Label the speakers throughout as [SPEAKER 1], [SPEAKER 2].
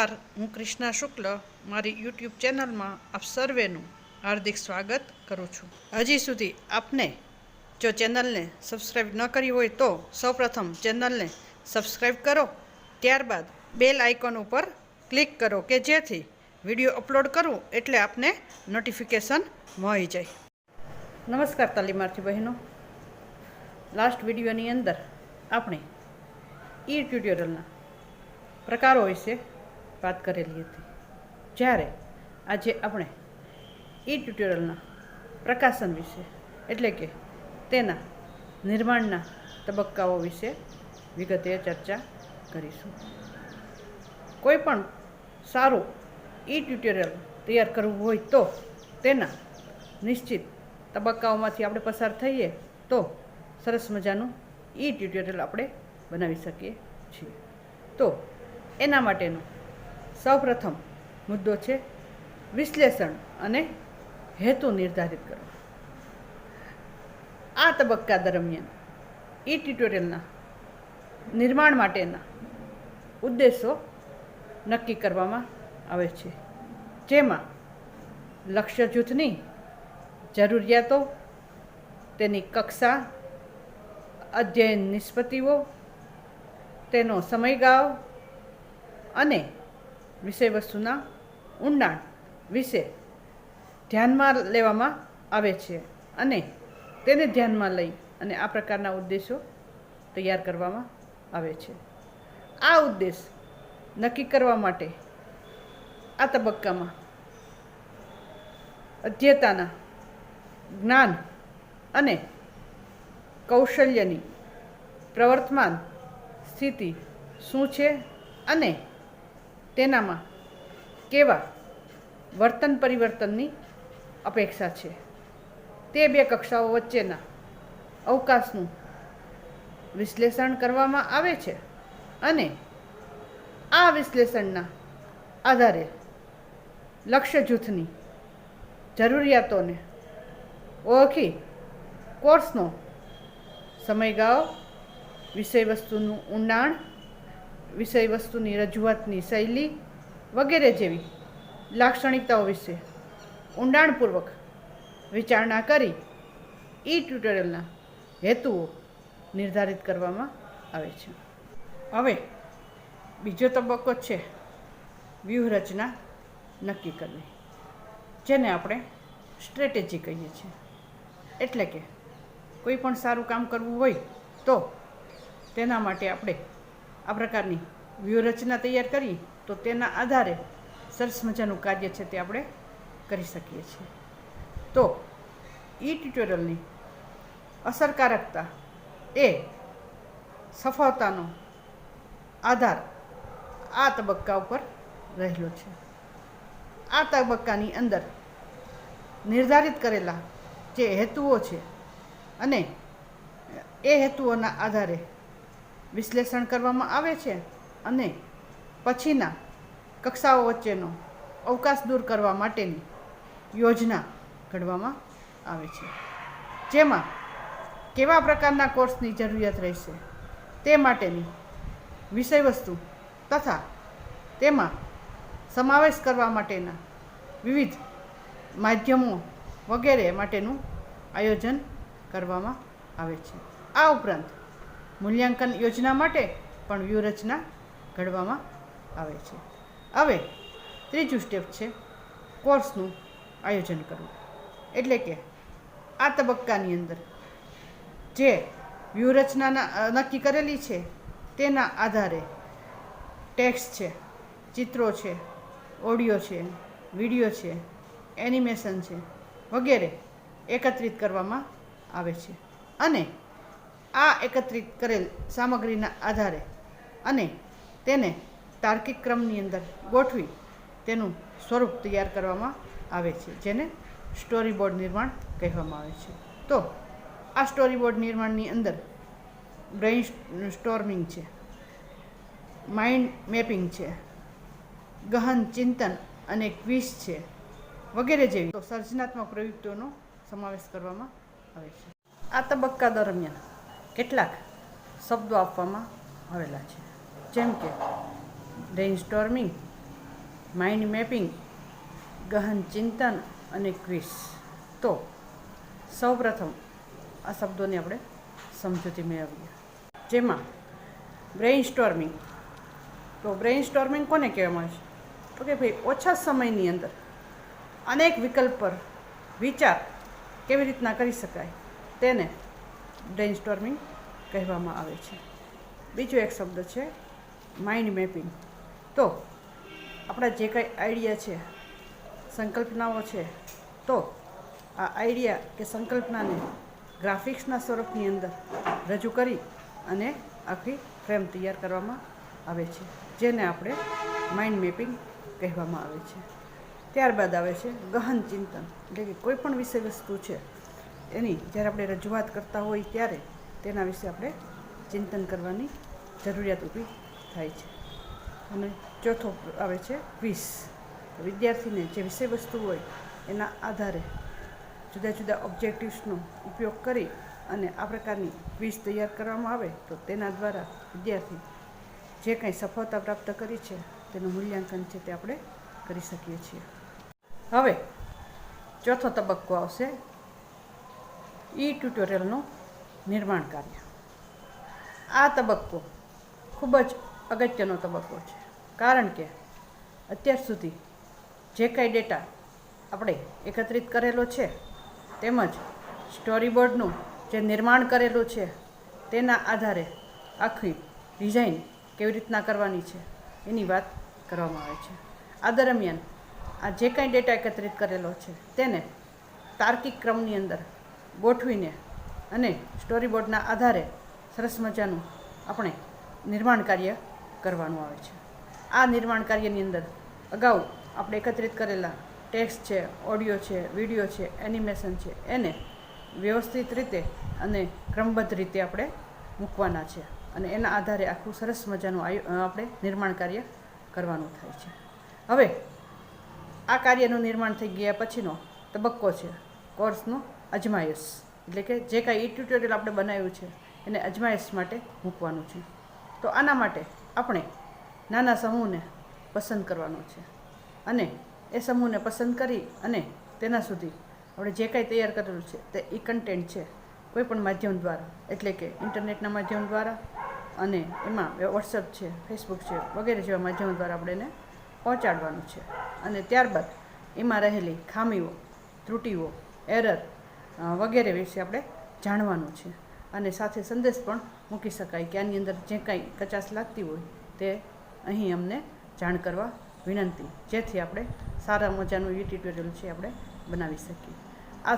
[SPEAKER 1] નમસ્કાર, હું કૃષ્ણા શુક્લ મારી યુટ્યુબ ચેનલમાં આપ સર્વેનું હાર્દિક સ્વાગત કરું છું. હજી સુધી આપને જો ચેનલને સબસ્ક્રાઈબ ન કરી હોય તો સૌપ્રથમ ચેનલને સબસ્ક્રાઈબ કરો, ત્યારબાદ બેલ આઇકોન ઉપર ક્લિક કરો કે જેથી વિડીયો અપલોડ કરું એટલે આપને નોટિફિકેશન મળી જાય. નમસ્કાર તાલીમાર્થી બહેનો, લાસ્ટ વિડીયોની અંદર આપણે ઈ ટ્યુટોરિયલના પ્રકારો વિશે વાત કરેલી હતી, જ્યારે આજે આપણે ઈ ટ્યુટોરિયલના પ્રકાશન વિશે એટલે કે તેના નિર્માણના તબક્કાઓ વિશે વિગતે ચર્ચા કરીશું. કોઈ પણ સારું ઈ ટ્યુટોરિયલ તૈયાર કરવું હોય તો તેના નિશ્ચિત તબક્કાઓમાંથી આપણે પસાર થઈએ તો સરસ મજાનું ઈ ટ્યુટોરિયલ આપણે બનાવી શકીએ છીએ. તો એના માટેનો સૌપ્રથમ મુદ્દો છે વિશ્લેષણ અને હેતુ નિર્ધારિત કરવો. આ તબક્કા દરમિયાન ઈ ટ્યુટોરિયલના નિર્માણ માટેના ઉદ્દેશો નક્કી કરવામાં આવે છે, જેમાં લક્ષ્ય જૂથની જરૂરિયાતો, તેની કક્ષા, અધ્યયન નિષ્પત્તિઓ, તેનો સમયગાળો અને વિષયવસ્તુના ઊંડાણ વિશે ધ્યાનમાં લેવામાં આવે છે અને તેને ધ્યાનમાં લઈ અને આ પ્રકારના ઉદ્દેશો તૈયાર કરવામાં આવે છે. આ ઉદ્દેશ નક્કી કરવા માટે આ તબક્કામાં અધ્યતાના જ્ઞાન અને કૌશલ્યની પ્રવર્તમાન સ્થિતિ શું છે અને તેનામાં કેવા વર્તન પરિવર્તનની અપેક્ષા છે, તે બે કક્ષાઓ વચ્ચેના અવકાશનું વિશ્લેષણ કરવામાં આવે છે અને આ વિશ્લેષણના આધારે લક્ષ્ય જૂથની જરૂરિયાતોને ઓળખી કોર્સનો સમયગાળો, વિષયવસ્તુનું ઊંડાણ, વિષયવસ્તુની રજૂઆતની શૈલી વગેરે જેવી લાક્ષણિકતાઓ વિશે ઊંડાણપૂર્વક વિચારણા કરી ઈ ટ્યુટોરિયલના હેતુઓ નિર્ધારિત કરવામાં આવે છે. હવે બીજો તબક્કો છે વ્યૂહરચના નક્કી કરવી, જેને આપણે સ્ટ્રેટેજી કહીએ છીએ. એટલે કે કોઈ પણ સારું કામ કરવું હોય તો તેના માટે આપણે આ પ્રકારની વ્યૂહરચના તૈયાર કરીએ તો તેના આધારે સરસ મજાનું કાર્ય છે તે આપણે કરી શકીએ છીએ. તો ઈ ટ્યુટોરિયલની અસરકારકતા એ સફળતાનો આધાર આ તબક્કા ઉપર રહેલો છે. આ તબક્કાની અંદર નિર્ધારિત કરેલા જે હેતુઓ છે અને એ હેતુઓના આધારે વિશ્લેષણ કરવામાં આવે છે અને પછીના કક્ષાઓ વચ્ચેનો અવકાશ દૂર કરવા માટેની યોજના ઘડવામાં આવે છે, જેમાં કેવા પ્રકારના કોર્સની જરૂરિયાત રહેશે તે માટેની વિષયવસ્તુ તથા તેમાં સમાવેશ કરવા માટેના વિવિધ માધ્યમો વગેરે માટેનું આયોજન કરવામાં આવે છે. આ ઉપરાંત મૂલ્યાંકન યોજના માટે પણ વ્યૂહરચના ઘડવામાં આવે છે. હવે ત્રીજું સ્ટેપ છે કોર્સનું આયોજન કરવું. એટલે કે આ તબક્કાની અંદર જે વ્યૂહરચના નક્કી કરેલી છે તેના આધારે ટેક્સ્ટ છે, ચિત્રો છે, ઓડિયો છે, વિડીયો છે, એનિમેશન છે વગેરે એકત્રિત કરવામાં આવે છે અને આ એકત્રિત કરેલ સામગ્રીના આધારે અને તેને તાર્કિક ક્રમની અંદર ગોઠવી તેનું સ્વરૂપ તૈયાર કરવામાં આવે છે, જેને સ્ટોરી બોર્ડ નિર્માણ કહેવામાં આવે છે. તો આ સ્ટોરી બોર્ડ નિર્માણની અંદર બ્રેઇન સ્ટોર્મિંગ છે, માઇન્ડ મેપિંગ છે, ગહન ચિંતન અને ક્વિઝ છે વગેરે જેવી સર્જનાત્મક પ્રવૃત્તિઓનો સમાવેશ કરવામાં આવે છે. આ તબક્કા દરમિયાન કેટલાક શબ્દો આપવામાં આવેલા છે, જેમ કે બ્રેઇન સ્ટોર્મિંગ, માઇન્ડ મેપિંગ, ગહન ચિંતન અને ક્વિઝ. તો સૌપ્રથમ આ શબ્દોની આપણે સમજૂતી મેળવીએ. જેમાં બ્રેઇન સ્ટોર્મિંગ. તો બ્રેઇન સ્ટોર્મિંગ કોને કહેવામાં આવે છે? તો કે ભાઈ ઓછા સમયની અંદર અનેક વિકલ્પ પર વિચાર કેવી રીતના કરી શકાય તેને બ્રેઇન સ્ટોર્મિંગ કહેવામાં આવે છે. બીજો એક શબ્દ છે માઇન્ડ મેપિંગ. તો આપણા જે કંઈ આઈડિયા છે, સંકલ્પનાઓ છે, તો આ આઈડિયા કે સંકલ્પનાને ગ્રાફિક્સના સ્વરૂપની અંદર રજૂ કરી અને આખી ફ્રેમ તૈયાર કરવામાં આવે છે, જેને આપણે માઇન્ડ મેપિંગ કહેવામાં આવે છે. ત્યારબાદ આવે છે ગહન ચિંતન. એટલે કે કોઈ પણ વિષય વસ્તુ છે એની જ્યારે આપણે રજૂઆત કરતા હોય ત્યારે તેના વિશે આપણે ચિંતન કરવાની જરૂરિયાત ઊભી થાય છે. અને ચોથો આવે છે ક્વિઝ. વિદ્યાર્થીને જે વિષય વસ્તુ હોય એના આધારે જુદા જુદા ઓબ્જેક્ટિવ્સનો ઉપયોગ કરી અને આ પ્રકારની ક્વિઝ તૈયાર કરવામાં આવે તો તેના દ્વારા વિદ્યાર્થી જે કંઈ સફળતા પ્રાપ્ત કરી છે તેનું મૂલ્યાંકન છે તે આપણે કરી શકીએ છીએ. હવે ચોથો તબક્કો આવશે ટ્યુટોરિયલનું નિર્માણ કાર્ય. આ તબક્કો ખૂબ જ અગત્યનો તબક્કો છે, કારણ કે અત્યાર સુધી જે કાંઈ ડેટા આપણે એકત્રિત કરેલો છે તેમજ સ્ટોરી બોર્ડનું જે નિર્માણ કરેલું છે તેના આધારે આખી ડિઝાઇન કેવી રીતના કરવાની છે એની વાત કરવામાં આવે છે. આ દરમિયાન આ જે કાંઈ ડેટા એકત્રિત કરેલો છે તેને તાર્કિક ક્રમની અંદર ગોઠવીને અને સ્ટોરી બોર્ડના આધારે સરસ મજાનું આપણે નિર્માણ કાર્ય કરવાનું આવે છે. આ નિર્માણ કાર્યની અંદર અગાઉ આપણે એકત્રિત કરેલા ટેક્સ્ટ છે, ઓડિયો છે, વિડીયો છે, એનિમેશન છે, એને વ્યવસ્થિત રીતે અને ક્રમબદ્ધ રીતે આપણે મૂકવાના છે અને એના આધારે આખું સરસ મજાનું આપણે નિર્માણ કાર્ય કરવાનું થાય છે. હવે આ કાર્યનું નિર્માણ થઈ ગયા પછીનો તબક્કો છે કોર્સનો અજમાયશ. એટલે કે જે કાંઈ ટ્યુટોરિયલ આપણે બનાવ્યું છે એને અજમાયશ માટે મૂકવાનું છે. તો આના માટે આપણે નાના સમૂહને પસંદ કરવાનો છે અને એ સમૂહને પસંદ કરી અને તેના સુધી આપણે જે કાંઈ તૈયાર કરેલું છે તે કન્ટેન્ટ છે કોઈપણ માધ્યમ દ્વારા, એટલે કે ઇન્ટરનેટના માધ્યમ દ્વારા અને એમાં વોટ્સઅપ છે, ફેસબુક છે વગેરે જેવા માધ્યમો દ્વારા આપણે એને પહોંચાડવાનું છે. અને ત્યારબાદ એમાં રહેલી ખામીઓ, ત્રુટીઓ, એરર વગેરે વિશે આપણે જાણવાનું છે અને સાથે સંદેશ પણ મૂકી શકાય કે આની અંદર જે કાંઈ કચાશ લાગતી હોય તે અહીં અમને જાણ કરવા વિનંતી, જેથી આપણે સારા મજાનું ટ્યુટોરિયલ છે આપણે બનાવી શકીએ. આ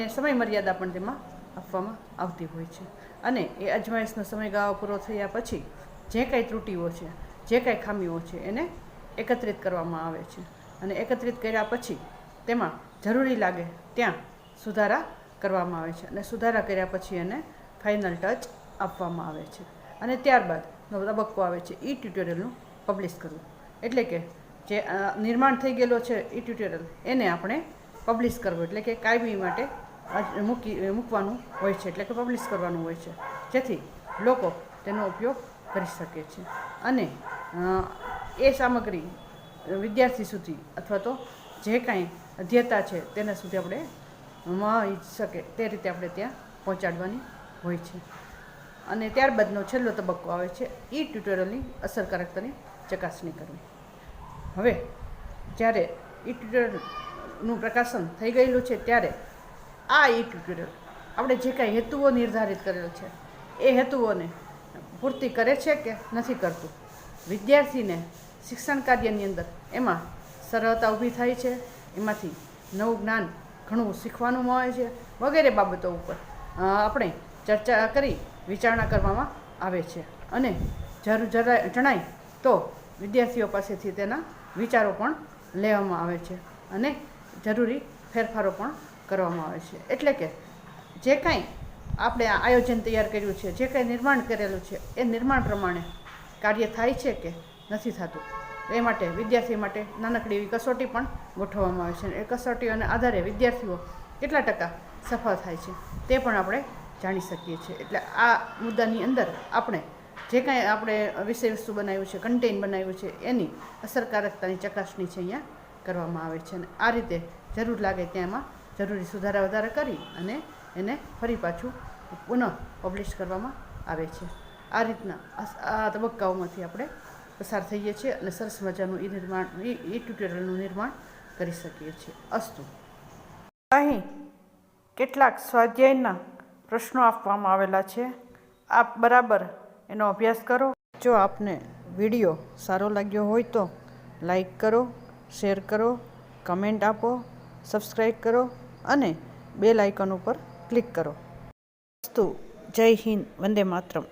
[SPEAKER 1] સમય મર્યાદા પણ તેમાં આપવામાં આવતી હોય છે અને એ અજમાયશનો સમયગાળો પૂરો થયા પછી જે કાંઈ ત્રુટીઓ છે, જે કાંઈ ખામીઓ છે એને એકત્રિત કરવામાં આવે છે અને એકત્રિત કર્યા પછી તેમાં જરૂરી લાગે ત્યાં સુધારા કરવામાં આવે છે અને સુધારા કર્યા પછી એને ફાઇનલ ટચ આપવામાં આવે છે. અને ત્યારબાદનો તબક્કો આવે છે ટ્યુટોરિયલનું પબ્લિશ કરવું. એટલે કે જે નિર્માણ થઈ ગયેલો છે ટ્યુટોરિયલ એને આપણે પબ્લિશ કરવું, એટલે કે કાયમી માટે મૂકવાનું હોય છે, એટલે કે પબ્લિશ કરવાનું હોય છે, જેથી લોકો તેનો ઉપયોગ કરી શકે છે અને એ સામગ્રી વિદ્યાર્થી સુધી અથવા તો જે કાંઈ અધ્યતા છે તેના સુધી આપણે મળી શકે તે રીતે આપણે ત્યાં પહોંચાડવાની હોય છે. અને ત્યારબાદનો છેલ્લો તબક્કો આવે છે ટ્યુટોરિયલની અસરકારકતાની ચકાસણી કરવી. હવે જ્યારે ટ્યુટોરિયલનું પ્રકાશન થઈ ગયેલું છે ત્યારે આ ટ્યુટોરિયલ આપણે જે કાંઈ હેતુઓ નિર્ધારિત કરેલ છે એ હેતુઓને પૂર્તિ કરે છે કે નથી કરતું, વિદ્યાર્થીને શિક્ષણ કાર્યની અંદર એમાં સરળતા ઊભી થાય છે, એમાંથી નવું જ્ઞાન ઘણું શીખવાનું મળે છે વગેરે બાબતો ઉપર આપણે ચર્ચા કરી વિચારણા કરવામાં આવે છે અને જણાય તો વિદ્યાર્થીઓ પાસેથી તેના વિચારો પણ લેવામાં આવે છે અને જરૂરી ફેરફારો પણ કરવામાં આવે છે. એટલે કે જે કાંઈ આપણે આયોજન તૈયાર કર્યું છે, જે કાંઈ નિર્માણ કરેલું છે એ નિર્માણ પ્રમાણે કાર્ય થાય છે કે નથી થતું, એ માટે વિદ્યાર્થી માટે નાનકડી એવી કસોટી પણ ગોઠવવામાં આવે છે. એ કસોટીઓના આધારે વિદ્યાર્થીઓ કેટલા ટકા સફળ થાય છે તે પણ આપણે જાણી શકીએ છીએ. એટલે આ મુદ્દાની અંદર આપણે જે કાંઈ આપણે વિષય વસ્તુ બનાવ્યું છે, કન્ટેન્ટ બનાવ્યું છે, એની અસરકારકતાની ચકાસણી છે અહીંયા કરવામાં આવે છે. અને આ રીતે જરૂર લાગે ત્યાંમાં જરૂરી સુધારા વધારા કરી અને એને ફરી પાછું પુનઃ પબ્લિશ કરવામાં આવે છે. આ રીતના આ તબક્કાઓમાંથી આપણે પસાર થઈએ છીએ અને સરસ મજાનું ઈ ટ્યુટોરિયલનું નિર્માણ કરી શકીએ છીએ. અસ્તુ. અહીં કેટલાક સ્વાધ્યાયના પ્રશ્નો આપવામાં આવેલા છે. આપ બરાબર એનો અભ્યાસ કરો. જો આપને વિડીયો સારો લાગ્યો હોય તો લાઈક કરો, શેર કરો, કમેન્ટ આપો, સબસ્ક્રાઈબ કરો અને બેલ આઇકન ઉપર ક્લિક કરો. અસ્તુ. જય હિન્દ. વંદે માતરમ.